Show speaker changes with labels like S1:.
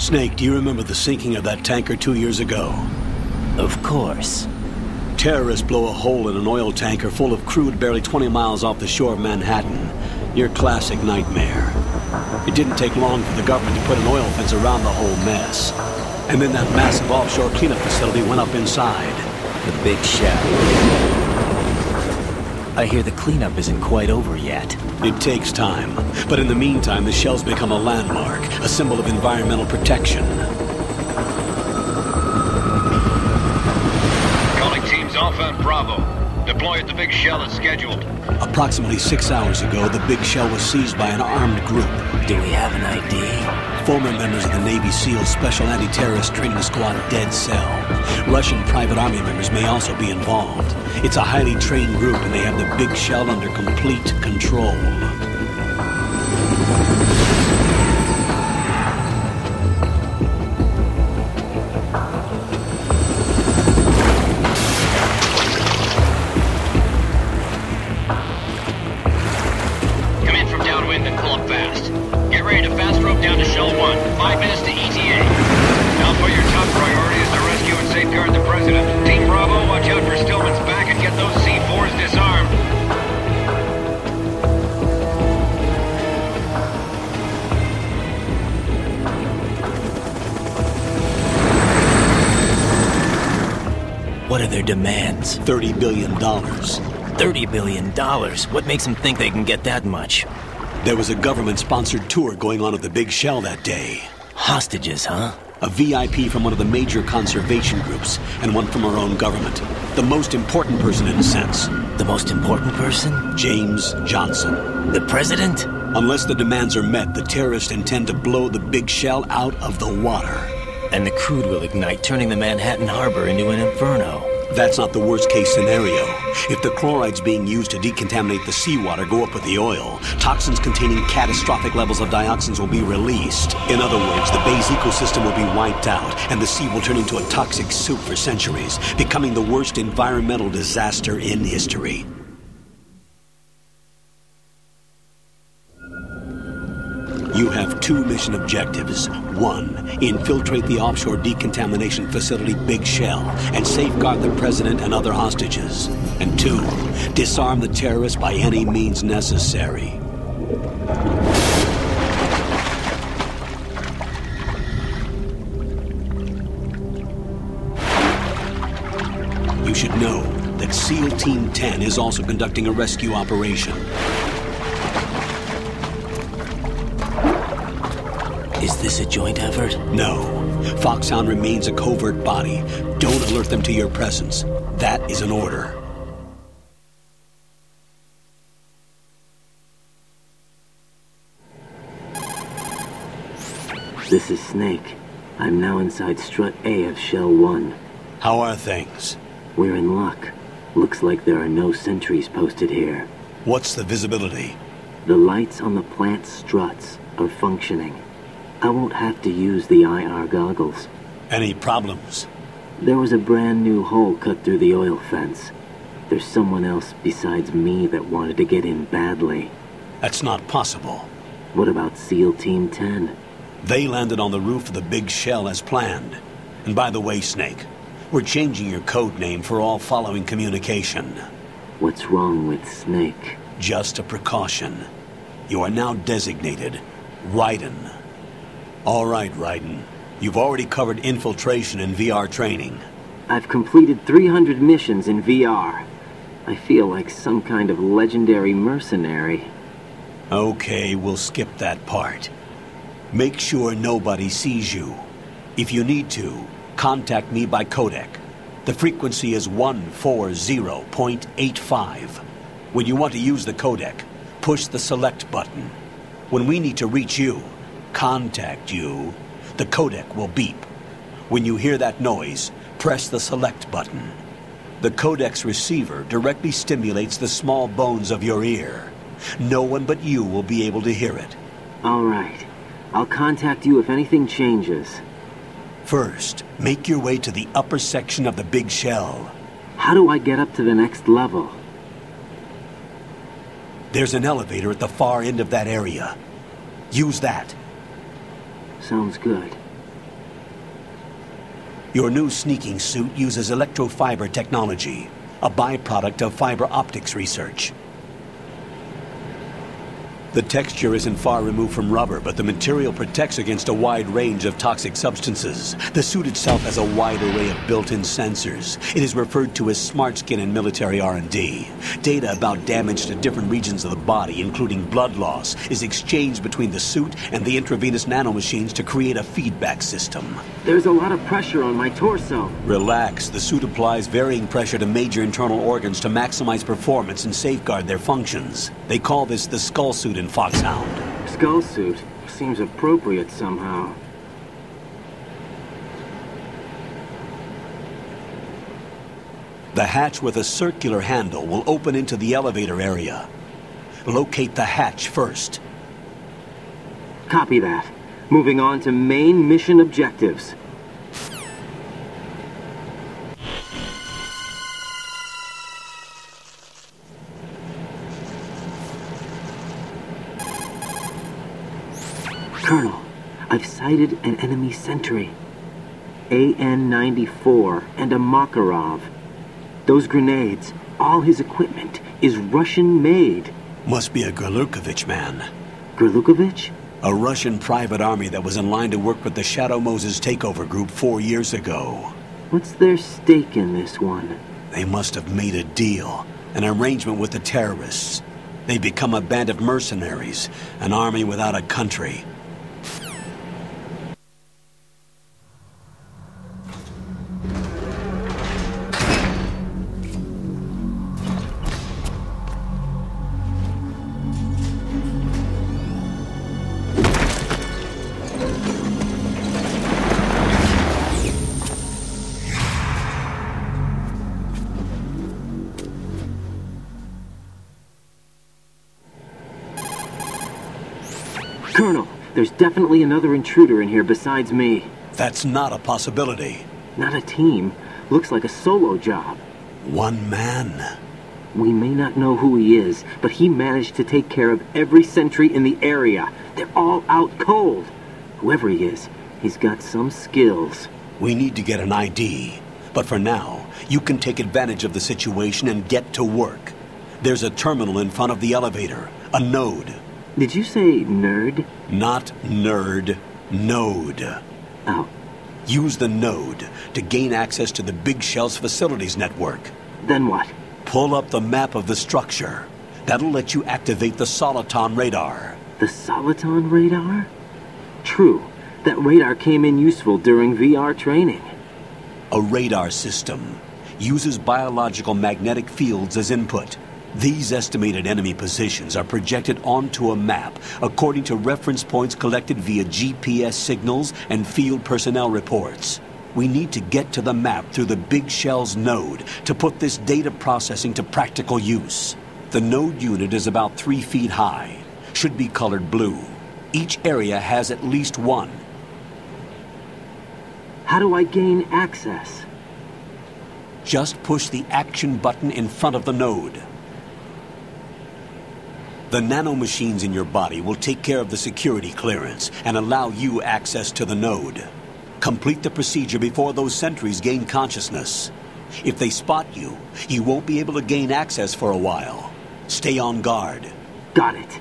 S1: Snake, do you remember the sinking of that tanker 2 years ago?
S2: Of course.
S1: Terrorists blow a hole in an oil tanker full of crude barely 20 miles off the shore of Manhattan. Your classic nightmare. It didn't take long for the government to put an oil fence around the whole mess. And then that massive offshore cleanup facility went up inside.
S2: The big shell. I hear the cleanup isn't quite over yet.
S1: It takes time. But in the meantime, the shell's become a landmark, a symbol of environmental protection.
S3: Calling teams Alpha and Bravo. Deploy at the big shell as scheduled.
S1: Approximately 6 hours ago, the big shell was seized by an armed group.
S2: Do we have an ID?
S1: Former members of the Navy SEAL Special Anti-Terrorist Training Squad Dead Cell. Russian private army members may also be involved. It's a highly trained group and they have the big shell under complete control.
S3: Come in from downwind and pull up fast. Get ready to fast rope down to Shell 1. 5 minutes to ETA. Alpha, your top priority is to rescue and safeguard the President. Team Bravo, watch out for Stillman's back and get those C4s disarmed.
S2: What are their demands?
S1: $30 billion.
S2: $30 billion? What makes them think they can get that much?
S1: There was a government-sponsored tour going on at the big shell that day.
S2: Hostages, huh?
S1: A VIP from one of the major conservation groups, and one from our own government. The most important person in a sense.
S2: The most important person?
S1: James Johnson.
S2: The President?
S1: Unless the demands are met, the terrorists intend to blow the big shell out of the water.
S2: And the crude will ignite, turning the Manhattan Harbor into an inferno.
S1: That's not the worst-case scenario. If the chlorides being used to decontaminate the seawater go up with the oil, toxins containing catastrophic levels of dioxins will be released. In other words, the bay's ecosystem will be wiped out, and the sea will turn into a toxic soup for centuries, becoming the worst environmental disaster in history. You have 2 mission objectives. 1, infiltrate the offshore decontamination facility Big Shell and safeguard the President and other hostages. And 2, disarm the terrorists by any means necessary. You should know that SEAL Team 10 is also conducting a rescue operation.
S2: Is this a joint effort?
S1: No. Foxhound remains a covert body. Don't alert them to your presence. That is an order.
S4: This is Snake. I'm now inside Strut A of Shell 1.
S1: How are things?
S4: We're in luck. Looks like there are no sentries posted here.
S1: What's the visibility?
S4: The lights on the plant struts are functioning. I won't have to use the IR goggles.
S1: Any problems?
S4: There was a brand new hole cut through the oil fence. There's someone else besides me that wanted to get in badly.
S1: That's not possible.
S4: What about SEAL Team 10?
S1: They landed on the roof of the big shell as planned. And by the way, Snake, we're changing your code name for all following communication.
S4: What's wrong with Snake?
S1: Just a precaution. You are now designated Raiden. All right, Raiden. You've already covered infiltration and VR training.
S4: I've completed 300 missions in VR. I feel like some kind of legendary mercenary.
S1: Okay, we'll skip that part. Make sure nobody sees you. If you need to, contact me by codec. The frequency is 140.85. When you want to use the codec, push the select button. When we need to reach you, contact you, the codec will beep. When you hear that noise, press the select button. The codec's receiver directly stimulates the small bones of your ear. No one but you will be able to hear it.
S4: All right. I'll contact you if anything changes.
S1: First, make your way to the upper section of the big shell.
S4: How do I get up to the next level?
S1: There's an elevator at the far end of that area. Use that.
S4: Sounds good.
S1: Your new sneaking suit uses electrofiber technology, a byproduct of fiber optics research. The texture isn't far removed from rubber, but the material protects against a wide range of toxic substances. The suit itself has a wide array of built-in sensors. It is referred to as smart skin in military R&D. Data about damage to different regions of the body, including blood loss, is exchanged between the suit and the intravenous nanomachines to create a feedback system.
S4: There's a lot of pressure on my torso.
S1: Relax. The suit applies varying pressure to major internal organs to maximize performance and safeguard their functions. They call this the skull suit in Foxhound.
S4: Skull suit seems appropriate somehow.
S1: The hatch with a circular handle will open into the elevator area. Locate the hatch first.
S4: Copy that. Moving on to main mission objectives. Colonel, I've sighted an enemy sentry. AN-94 and a Makarov. Those grenades, all his equipment, is Russian-made.
S1: Must be a Gerlukovich man.
S4: Gerlukovich?
S1: A Russian private army that was in line to work with the Shadow Moses takeover group 4 years ago.
S4: What's their stake in this one?
S1: They must have made a deal, an arrangement with the terrorists. They become a band of mercenaries, an army without a country.
S4: Colonel, there's definitely another intruder in here besides me.
S1: That's not a possibility.
S4: Not a team. Looks like a solo job.
S1: One man.
S4: We may not know who he is, but he managed to take care of every sentry in the area. They're all out cold. Whoever he is, he's got some skills.
S1: We need to get an ID. But for now, you can take advantage of the situation and get to work. There's a terminal in front of the elevator. A node.
S4: Did you say nerd?
S1: Not nerd. Node.
S4: Oh.
S1: Use the node to gain access to the Big Shell's facilities network.
S4: Then what?
S1: Pull up the map of the structure. That'll let you activate the Soliton radar.
S4: The Soliton radar? True. That radar came in useful during VR training.
S1: A radar system uses biological magnetic fields as input. These estimated enemy positions are projected onto a map according to reference points collected via GPS signals and field personnel reports. We need to get to the map through the Big Shell's node to put this data processing to practical use. The node unit is about 3 feet high, should be colored blue. Each area has at least one.
S4: How do I gain access?
S1: Just push the action button in front of the node. The nanomachines in your body will take care of the security clearance and allow you access to the node. Complete the procedure before those sentries gain consciousness. If they spot you, you won't be able to gain access for a while. Stay on guard.
S4: Got it.